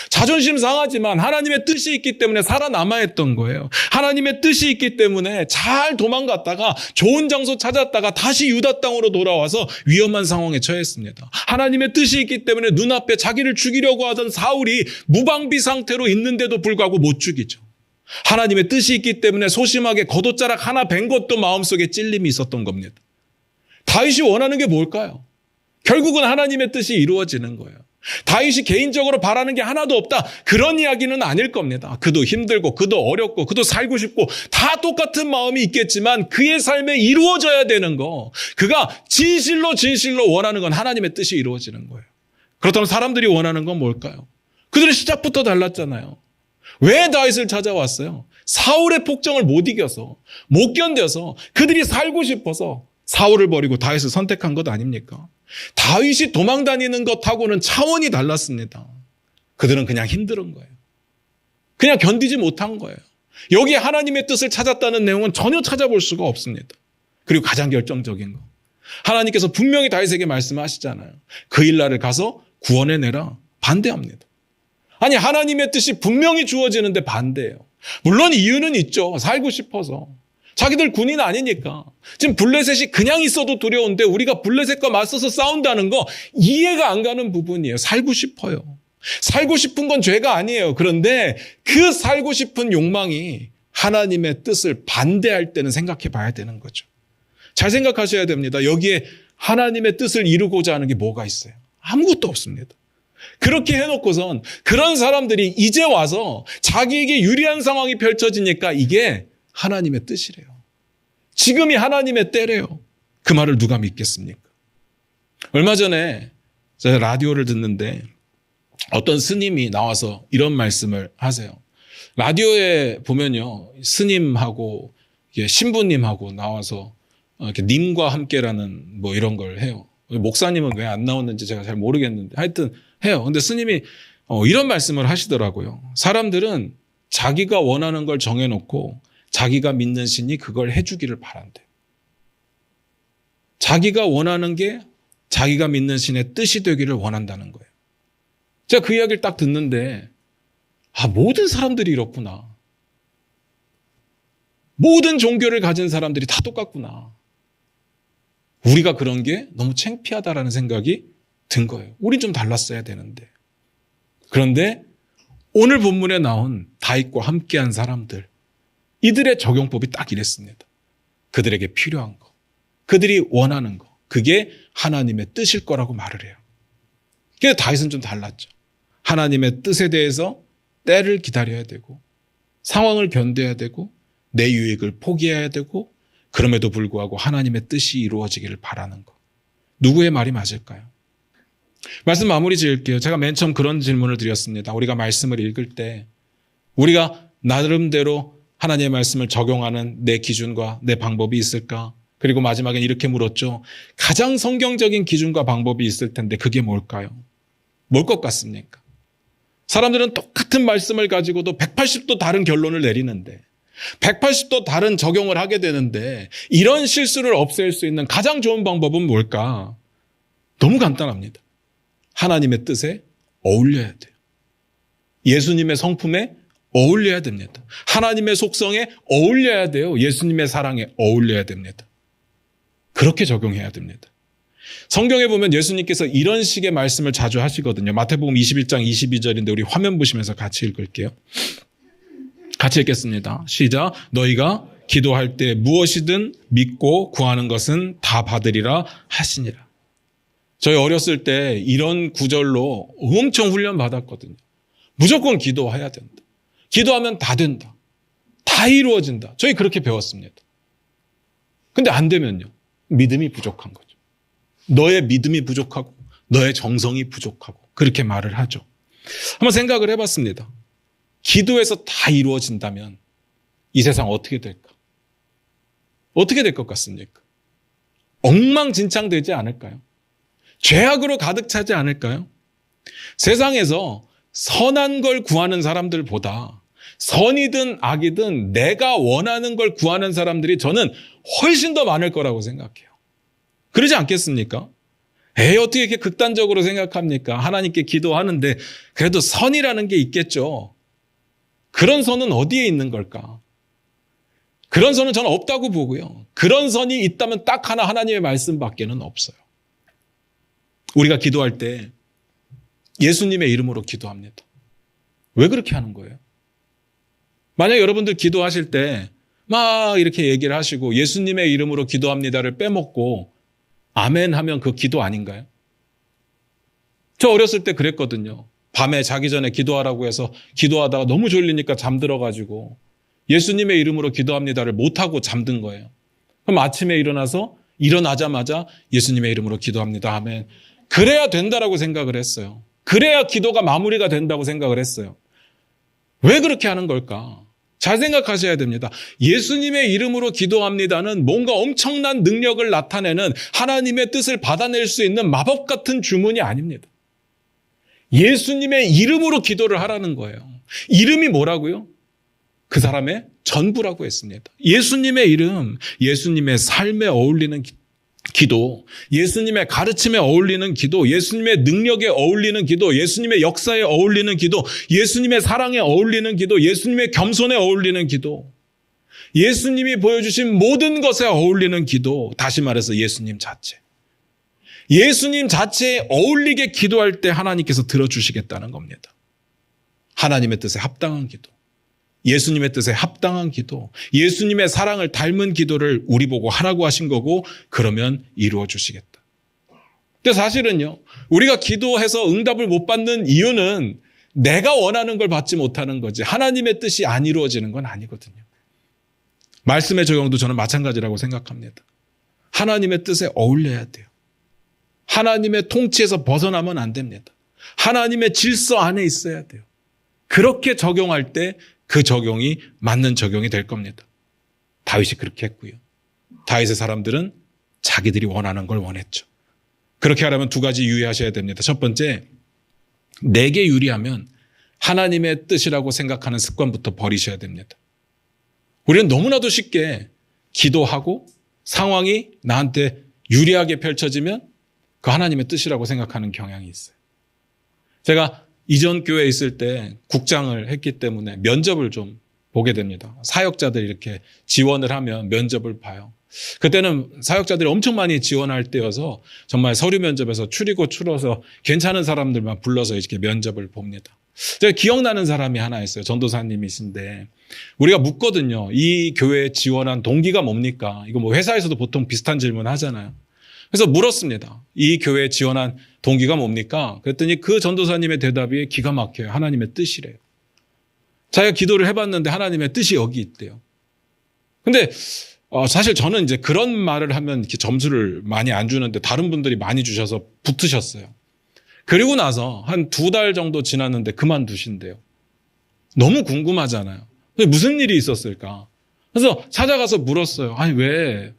S1: 자존심 상하지만 하나님의 뜻이 있기 때문에 살아남아야 했던 거예요. 하나님의 뜻이 있기 때문에 잘 도망갔다가 좋은 장소 찾았다가 다시 유다 땅으로 돌아와서 위험한 상황에 처했습니다. 하나님의 뜻이 있기 때문에 눈앞에 자기를 죽이려고 하던 사울이 무방비 상태로 있는데도 불구하고 못 죽이죠. 하나님의 뜻이 있기 때문에 소심하게 겉옷자락 하나 벤 것도 마음속에 찔림이 있었던 겁니다. 다윗이 원하는 게 뭘까요? 결국은 하나님의 뜻이 이루어지는 거예요. 다윗이 개인적으로 바라는 게 하나도 없다. 그런 이야기는 아닐 겁니다. 그도 힘들고 그도 어렵고 그도 살고 싶고 다 똑같은 마음이 있겠지만 그의 삶에 이루어져야 되는 거. 그가 진실로 원하는 건 하나님의 뜻이 이루어지는 거예요. 그렇다면 사람들이 원하는 건 뭘까요? 그들은 시작부터 달랐잖아요. 왜 다윗을 찾아왔어요? 사울의 폭정을 못 이겨서, 못 견뎌서, 그들이 살고 싶어서 사울을 버리고 다윗을 선택한 것 아닙니까? 다윗이 도망다니는 것하고는 차원이 달랐습니다. 그들은 그냥 힘든 거예요. 그냥 견디지 못한 거예요. 여기에 하나님의 뜻을 찾았다는 내용은 전혀 찾아볼 수가 없습니다. 그리고 가장 결정적인 거. 하나님께서 분명히 다윗에게 말씀하시잖아요. 그 일날을 가서 구원해내라. 반대합니다. 아니, 하나님의 뜻이 분명히 주어지는데 반대예요. 물론 이유는 있죠. 살고 싶어서. 자기들 군인 아니니까. 지금 블레셋이 그냥 있어도 두려운데 우리가 블레셋과 맞서서 싸운다는 거 이해가 안 가는 부분이에요. 살고 싶어요. 살고 싶은 건 죄가 아니에요. 그런데 그 살고 싶은 욕망이 하나님의 뜻을 반대할 때는 생각해 봐야 되는 거죠. 잘 생각하셔야 됩니다. 여기에 하나님의 뜻을 이루고자 하는 게 뭐가 있어요? 아무것도 없습니다. 그렇게 해놓고선 그런 사람들이 이제 와서 자기에게 유리한 상황이 펼쳐지니까 이게 하나님의 뜻이래요. 지금이 하나님의 때래요. 그 말을 누가 믿겠습니까? 얼마 전에 제가 라디오를 듣는데 어떤 스님이 나와서 이런 말씀을 하세요. 라디오에 보면요, 스님하고 신부님하고 나와서 이렇게 님과 함께라는 뭐 이런 걸 해요. 목사님은 왜 안 나오는지 제가 잘 모르겠는데 하여튼 해요. 근데 스님이 이런 말씀을 하시더라고요. 사람들은 자기가 원하는 걸 정해놓고 자기가 믿는 신이 그걸 해주기를 바란대. 자기가 원하는 게 자기가 믿는 신의 뜻이 되기를 원한다는 거예요. 제가 그 이야기를 딱 듣는데 모든 사람들이 이렇구나. 모든 종교를 가진 사람들이 다 똑같구나. 우리가 그런 게 너무 창피하다라는 생각이 든 거예요. 우린 좀 달랐어야 되는데. 그런데 오늘 본문에 나온 다윗과 함께한 사람들, 이들의 적용법이 딱 이랬습니다. 그들에게 필요한 거, 그들이 원하는 거, 그게 하나님의 뜻일 거라고 말을 해요. 그래서 다윗은 좀 달랐죠. 하나님의 뜻에 대해서 때를 기다려야 되고 상황을 견뎌야 되고 내 유익을 포기해야 되고 그럼에도 불구하고 하나님의 뜻이 이루어지기를 바라는 것. 누구의 말이 맞을까요? 말씀 마무리 지을게요. 제가 맨 처음 그런 질문을 드렸습니다. 우리가 말씀을 읽을 때 우리가 나름대로 하나님의 말씀을 적용하는 내 기준과 내 방법이 있을까? 그리고 마지막엔 이렇게 물었죠. 가장 성경적인 기준과 방법이 있을 텐데 그게 뭘까요? 뭘 것 같습니까? 사람들은 똑같은 말씀을 가지고도 180도 다른 결론을 내리는데 180도 다른 적용을 하게 되는데 이런 실수를 없앨 수 있는 가장 좋은 방법은 뭘까? 너무 간단합니다. 하나님의 뜻에 어울려야 돼요. 예수님의 성품에 어울려야 됩니다. 하나님의 속성에 어울려야 돼요. 예수님의 사랑에 어울려야 됩니다. 그렇게 적용해야 됩니다. 성경에 보면 예수님께서 이런 식의 말씀을 자주 하시거든요. 마태복음 21장 22절인데 우리 화면 보시면서 같이 읽을게요. 같이 읽겠습니다. 시작. 너희가 기도할 때 무엇이든 믿고 구하는 것은 다 받으리라 하시니라. 저희 어렸을 때 이런 구절로 엄청 훈련 받았거든요. 무조건 기도해야 된다. 기도하면 다 된다. 다 이루어진다. 저희 그렇게 배웠습니다. 근데 안 되면요. 믿음이 부족한 거죠. 너의 믿음이 부족하고 너의 정성이 부족하고 그렇게 말을 하죠. 한번 생각을 해봤습니다. 기도해서 다 이루어진다면 이 세상 어떻게 될까? 어떻게 될 것 같습니까? 엉망진창되지 않을까요? 죄악으로 가득 차지 않을까요? 세상에서 선한 걸 구하는 사람들보다 선이든 악이든 내가 원하는 걸 구하는 사람들이 저는 훨씬 더 많을 거라고 생각해요. 그러지 않겠습니까? 어떻게 이렇게 극단적으로 생각합니까? 하나님께 기도하는데 그래도 선이라는 게 있겠죠. 그런 선은 어디에 있는 걸까? 그런 선은 저는 없다고 보고요. 그런 선이 있다면 딱 하나 하나님의 말씀밖에는 없어요. 우리가 기도할 때 예수님의 이름으로 기도합니다. 왜 그렇게 하는 거예요? 만약 여러분들 기도하실 때 막 이렇게 얘기를 하시고 예수님의 이름으로 기도합니다를 빼먹고 아멘 하면 그 기도 아닌가요? 저 어렸을 때 그랬거든요. 밤에 자기 전에 기도하라고 해서 기도하다가 너무 졸리니까 잠들어가지고 예수님의 이름으로 기도합니다를 못하고 잠든 거예요. 그럼 아침에 일어나자마자 예수님의 이름으로 기도합니다 하면 그래야 된다라고 생각을 했어요. 그래야 기도가 마무리가 된다고 생각을 했어요. 왜 그렇게 하는 걸까? 잘 생각하셔야 됩니다. 예수님의 이름으로 기도합니다는 뭔가 엄청난 능력을 나타내는 하나님의 뜻을 받아낼 수 있는 마법 같은 주문이 아닙니다. 예수님의 이름으로 기도를 하라는 거예요. 이름이 뭐라고요? 그 사람의 전부라고 했습니다. 예수님의 이름, 예수님의 삶에 어울리는 기도, 예수님의 가르침에 어울리는 기도, 예수님의 능력에 어울리는 기도, 예수님의 역사에 어울리는 기도, 예수님의 사랑에 어울리는 기도, 예수님의 겸손에 어울리는 기도, 예수님이 보여주신 모든 것에 어울리는 기도, 다시 말해서 예수님 자체. 예수님 자체에 어울리게 기도할 때 하나님께서 들어주시겠다는 겁니다. 하나님의 뜻에 합당한 기도, 예수님의 뜻에 합당한 기도, 예수님의 사랑을 닮은 기도를 우리 보고 하라고 하신 거고 그러면 이루어 주시겠다. 근데 사실은요, 우리가 기도해서 응답을 못 받는 이유는 내가 원하는 걸 받지 못하는 거지 하나님의 뜻이 안 이루어지는 건 아니거든요. 말씀의 적용도 저는 마찬가지라고 생각합니다. 하나님의 뜻에 어울려야 돼요. 하나님의 통치에서 벗어나면 안 됩니다. 하나님의 질서 안에 있어야 돼요. 그렇게 적용할 때 그 적용이 맞는 적용이 될 겁니다. 다윗이 그렇게 했고요. 다윗의 사람들은 자기들이 원하는 걸 원했죠. 그렇게 하려면 두 가지 유의하셔야 됩니다. 첫 번째, 내게 유리하면 하나님의 뜻이라고 생각하는 습관부터 버리셔야 됩니다. 우리는 너무나도 쉽게 기도하고 상황이 나한테 유리하게 펼쳐지면 그 하나님의 뜻이라고 생각하는 경향이 있어요. 제가 이전 교회에 있을 때 국장을 했기 때문에 면접을 좀 보게 됩니다. 사역자들이 이렇게 지원을 하면 면접을 봐요. 그때는 사역자들이 엄청 많이 지원할 때여서 정말 서류 면접에서 추리고 추려서 괜찮은 사람들만 불러서 이렇게 면접을 봅니다. 제가 기억나는 사람이 하나 있어요. 전도사님이신데 우리가 묻거든요. 이 교회에 지원한 동기가 뭡니까? 이거 뭐 회사에서도 보통 비슷한 질문 하잖아요. 그래서 물었습니다. 이 교회에 지원한 동기가 뭡니까? 그랬더니 그 전도사님의 대답이 기가 막혀요. 하나님의 뜻이래요. 자기가 기도를 해봤는데 하나님의 뜻이 여기 있대요. 근데 사실 저는 이제 그런 말을 하면 이렇게 점수를 많이 안 주는데 다른 분들이 많이 주셔서 붙으셨어요. 그리고 나서 한 2달 정도 지났는데 그만두신대요. 너무 궁금하잖아요. 무슨 일이 있었을까? 그래서 찾아가서 물었어요. 아니 왜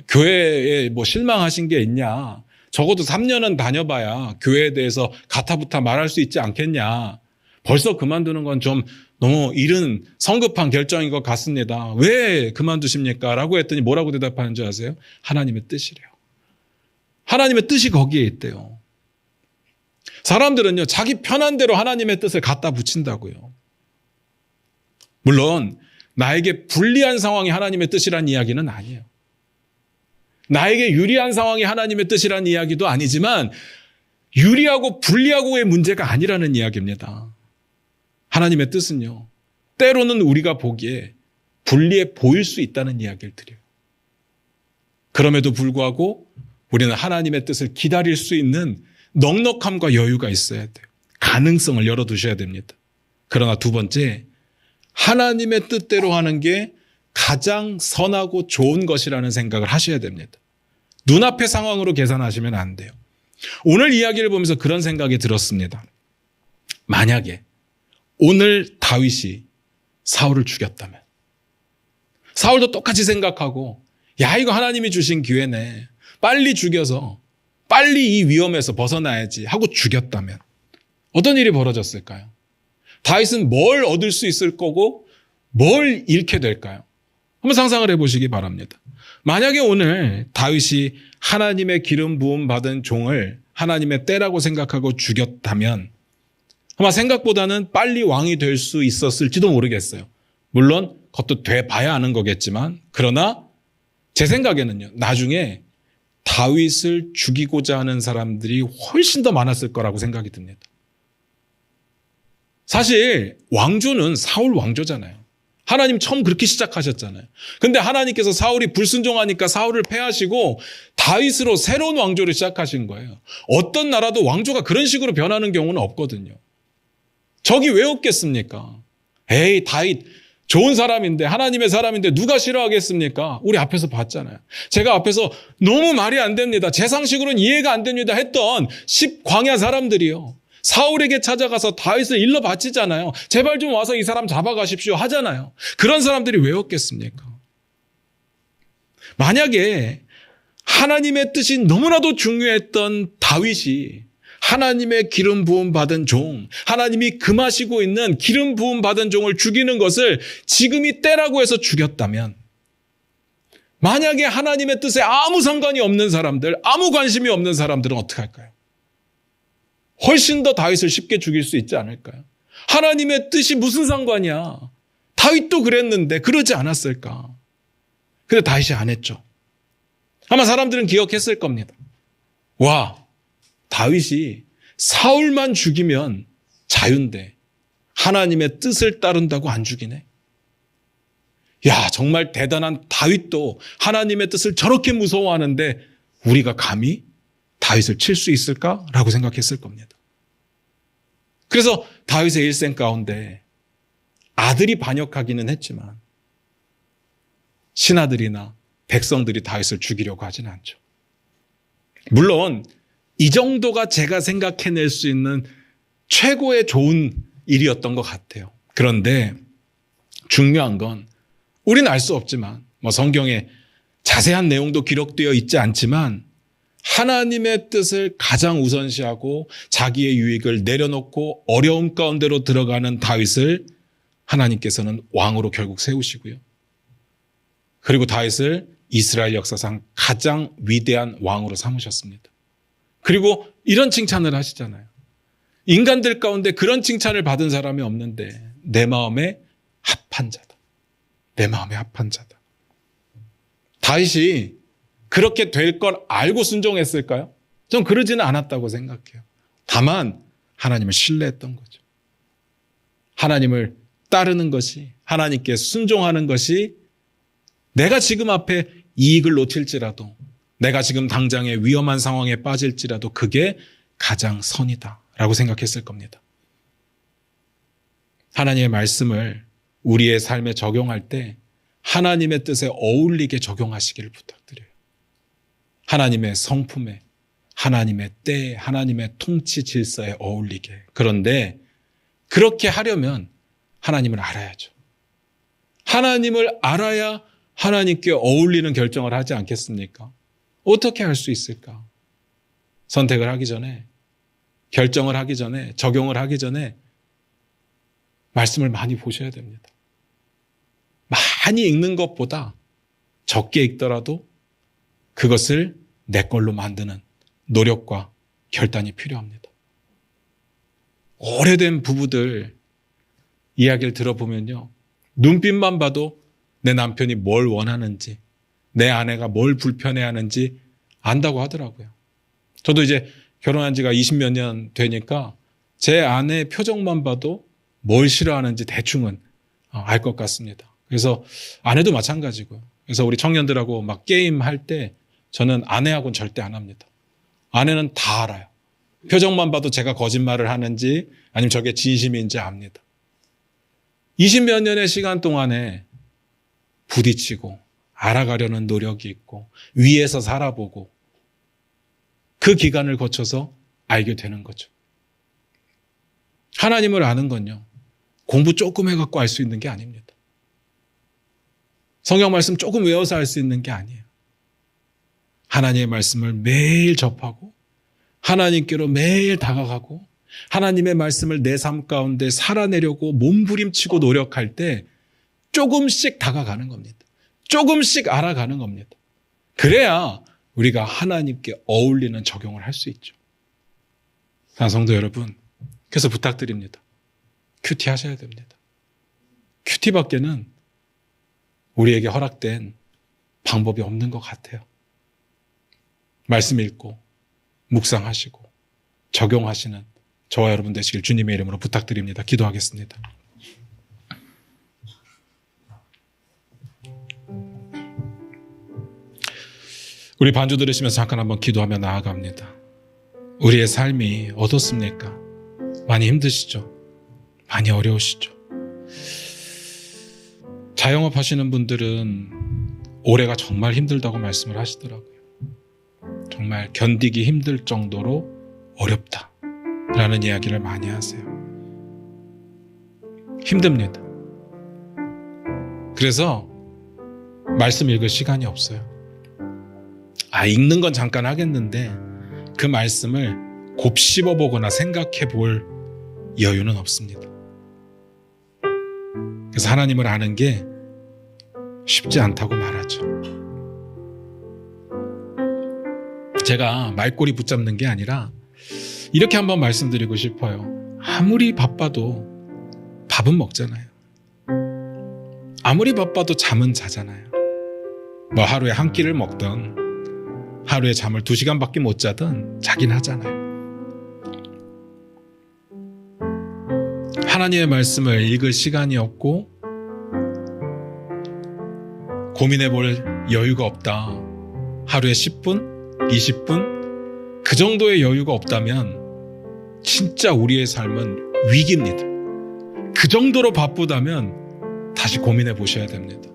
S1: 교회에 뭐 실망하신 게 있냐? 적어도 3년은 다녀봐야 교회에 대해서 가타부타 말할 수 있지 않겠냐? 벌써 그만두는 건 좀 너무 이른 성급한 결정인 것 같습니다. 왜 그만두십니까? 라고 했더니 뭐라고 대답하는 줄 아세요? 하나님의 뜻이래요. 하나님의 뜻이 거기에 있대요. 사람들은요, 자기 편한 대로 하나님의 뜻을 갖다 붙인다고요. 물론 나에게 불리한 상황이 하나님의 뜻이라는 이야기는 아니에요. 나에게 유리한 상황이 하나님의 뜻이라는 이야기도 아니지만 유리하고 불리하고의 문제가 아니라는 이야기입니다. 하나님의 뜻은요, 때로는 우리가 보기에 불리해 보일 수 있다는 이야기를 드려요. 그럼에도 불구하고 우리는 하나님의 뜻을 기다릴 수 있는 넉넉함과 여유가 있어야 돼요. 가능성을 열어두셔야 됩니다. 그러나 두 번째, 하나님의 뜻대로 하는 게 가장 선하고 좋은 것이라는 생각을 하셔야 됩니다. 눈앞의 상황으로 계산하시면 안 돼요. 오늘 이야기를 보면서 그런 생각이 들었습니다. 만약에 오늘 다윗이 사울을 죽였다면, 사울도 똑같이 생각하고 야, 이거 하나님이 주신 기회네, 빨리 죽여서 빨리 이 위험에서 벗어나야지 하고 죽였다면 어떤 일이 벌어졌을까요? 다윗은 뭘 얻을 수 있을 거고 뭘 잃게 될까요? 한번 상상을 해보시기 바랍니다. 만약에 오늘 다윗이 하나님의 기름 부음 받은 종을 하나님의 때라고 생각하고 죽였다면 아마 생각보다는 빨리 왕이 될 수 있었을지도 모르겠어요. 물론 그것도 돼봐야 아는 거겠지만, 그러나 제 생각에는요, 나중에 다윗을 죽이고자 하는 사람들이 훨씬 더 많았을 거라고 생각이 듭니다. 사실 왕조는 사울 왕조잖아요. 하나님 처음 그렇게 시작하셨잖아요. 근데 하나님께서 사울이 불순종하니까 사울을 패하시고 다윗으로 새로운 왕조를 시작하신 거예요. 어떤 나라도 왕조가 그런 식으로 변하는 경우는 없거든요. 적이 왜 없겠습니까? 에이, 다윗 좋은 사람인데, 하나님의 사람인데 누가 싫어하겠습니까? 우리 앞에서 봤잖아요. 제가 앞에서 너무 말이 안 됩니다, 제 상식으로는 이해가 안 됩니다 했던 10광야 사람들이요, 사울에게 찾아가서 다윗을 일러 바치잖아요. 제발 좀 와서 이 사람 잡아가십시오 하잖아요. 그런 사람들이 왜 없겠습니까? 만약에 하나님의 뜻이 너무나도 중요했던 다윗이 하나님의 기름 부음 받은 종, 하나님이 금하시고 있는 기름 부음 받은 종을 죽이는 것을 지금이 때라고 해서 죽였다면, 만약에 하나님의 뜻에 아무 상관이 없는 사람들, 아무 관심이 없는 사람들은 어떻게 할까요? 훨씬 더 다윗을 쉽게 죽일 수 있지 않을까요? 하나님의 뜻이 무슨 상관이야? 다윗도 그랬는데 그러지 않았을까? 근데 다윗이 안 했죠. 아마 사람들은 기억했을 겁니다. 와, 다윗이 사울만 죽이면 자유인데 하나님의 뜻을 따른다고 안 죽이네. 야, 정말 대단한 다윗도 하나님의 뜻을 저렇게 무서워하는데 우리가 감히 다윗을 칠 수 있을까라고 생각했을 겁니다. 그래서 다윗의 일생 가운데 아들이 반역하기는 했지만 신하들이나 백성들이 다윗을 죽이려고 하지는 않죠. 물론 이 정도가 제가 생각해낼 수 있는 최고의 좋은 일이었던 것 같아요. 그런데 중요한 건, 우리는 알 수 없지만, 성경에 자세한 내용도 기록되어 있지 않지만 하나님의 뜻을 가장 우선시하고 자기의 유익을 내려놓고 어려움 가운데로 들어가는 다윗을 하나님께서는 왕으로 결국 세우시고요. 그리고 다윗을 이스라엘 역사상 가장 위대한 왕으로 삼으셨습니다. 그리고 이런 칭찬을 하시잖아요. 인간들 가운데 그런 칭찬을 받은 사람이 없는데 내 마음에 합한 자다. 내 마음에 합한 자다. 다윗이 그렇게 될 걸 알고 순종했을까요? 전 그러지는 않았다고 생각해요. 다만 하나님을 신뢰했던 거죠. 하나님을 따르는 것이, 하나님께 순종하는 것이 내가 지금 앞에 이익을 놓칠지라도, 내가 지금 당장의 위험한 상황에 빠질지라도 그게 가장 선이다라고 생각했을 겁니다. 하나님의 말씀을 우리의 삶에 적용할 때 하나님의 뜻에 어울리게 적용하시기를 부탁드려요. 하나님의 성품에, 하나님의 때에, 하나님의 통치 질서에 어울리게. 그런데 그렇게 하려면 하나님을 알아야죠. 하나님을 알아야 하나님께 어울리는 결정을 하지 않겠습니까? 어떻게 할 수 있을까? 선택을 하기 전에, 결정을 하기 전에, 적용을 하기 전에 말씀을 많이 보셔야 됩니다. 많이 읽는 것보다 적게 읽더라도 그것을 내 걸로 만드는 노력과 결단이 필요합니다. 오래된 부부들 이야기를 들어보면요, 눈빛만 봐도 내 남편이 뭘 원하는지, 내 아내가 뭘 불편해하는지 안다고 하더라고요. 저도 이제 결혼한 지가 20몇 년 되니까 제 아내의 표정만 봐도 뭘 싫어하는지 대충은 알 것 같습니다. 그래서 아내도 마찬가지고요. 그래서 우리 청년들하고 막 게임할 때 저는 아내하고는 절대 안 합니다. 아내는 다 알아요. 표정만 봐도 제가 거짓말을 하는지 아니면 저게 진심인지 압니다. 20몇 년의 시간 동안에 부딪히고 알아가려는 노력이 있고 위에서 살아보고 그 기간을 거쳐서 알게 되는 거죠. 하나님을 아는 건요, 공부 조금 해갖고 알 수 있는 게 아닙니다. 성경 말씀 조금 외워서 알 수 있는 게 아니에요. 하나님의 말씀을 매일 접하고 하나님께로 매일 다가가고 하나님의 말씀을 내 삶 가운데 살아내려고 몸부림치고 노력할 때 조금씩 다가가는 겁니다. 조금씩 알아가는 겁니다. 그래야 우리가 하나님께 어울리는 적용을 할 수 있죠. 성도 여러분, 그래서 부탁드립니다. 큐티 하셔야 됩니다. 큐티밖에는 우리에게 허락된 방법이 없는 것 같아요. 말씀 읽고 묵상하시고 적용하시는 저와 여러분 되시길 주님의 이름으로 부탁드립니다. 기도하겠습니다. 우리 반주 들으시면서 잠깐 한번 기도하며 나아갑니다. 우리의 삶이 어떻습니까? 많이 힘드시죠? 많이 어려우시죠? 자영업 하시는 분들은 올해가 정말 힘들다고 말씀을 하시더라고요. 정말 견디기 힘들 정도로 어렵다라는 이야기를 많이 하세요. 힘듭니다. 그래서 말씀 읽을 시간이 없어요. 읽는 건 잠깐 하겠는데 그 말씀을 곱씹어 보거나 생각해 볼 여유는 없습니다. 그래서 하나님을 아는 게 쉽지 않다고 말하죠. 제가 말꼬리 붙잡는 게 아니라 이렇게 한번 말씀드리고 싶어요. 아무리 바빠도 밥은 먹잖아요. 아무리 바빠도 잠은 자잖아요. 뭐 하루에 한 끼를 먹던 하루에 잠을 2시간밖에 못 자든 자긴 하잖아요. 하나님의 말씀을 읽을 시간이 없고 고민해 볼 여유가 없다. 하루에 10분, 20분 그 정도의 여유가 없다면 진짜 우리의 삶은 위기입니다. 그 정도로 바쁘다면 다시 고민해 보셔야 됩니다.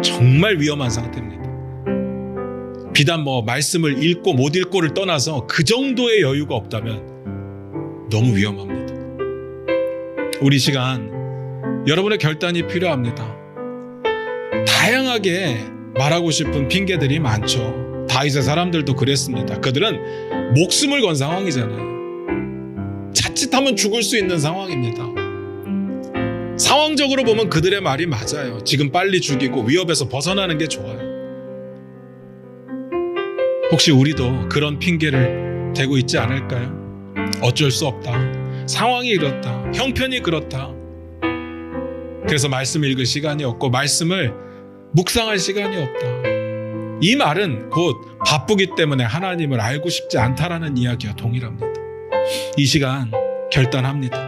S1: 정말 위험한 상태입니다. 비단 말씀을 읽고 못 읽고를 떠나서 그 정도의 여유가 없다면 너무 위험합니다. 우리 시간 여러분의 결단이 필요합니다. 다양하게 말하고 싶은 핑계들이 많죠. 다윗의 사람들도 그랬습니다. 그들은 목숨을 건 상황이잖아요. 자칫하면 죽을 수 있는 상황입니다. 상황적으로 보면 그들의 말이 맞아요. 지금 빨리 죽이고 위협에서 벗어나는 게 좋아요. 혹시 우리도 그런 핑계를 대고 있지 않을까요? 어쩔 수 없다. 상황이 이렇다. 형편이 그렇다. 그래서 말씀 읽을 시간이 없고 말씀을 묵상할 시간이 없다. 이 말은 곧 바쁘기 때문에 하나님을 알고 싶지 않다라는 이야기와 동일합니다. 이 시간 결단합니다.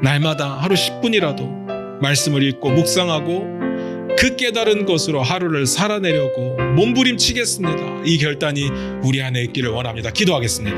S1: 날마다 하루 10분이라도 말씀을 읽고 묵상하고 그 깨달은 것으로 하루를 살아내려고 몸부림치겠습니다. 이 결단이 우리 안에 있기를 원합니다. 기도하겠습니다.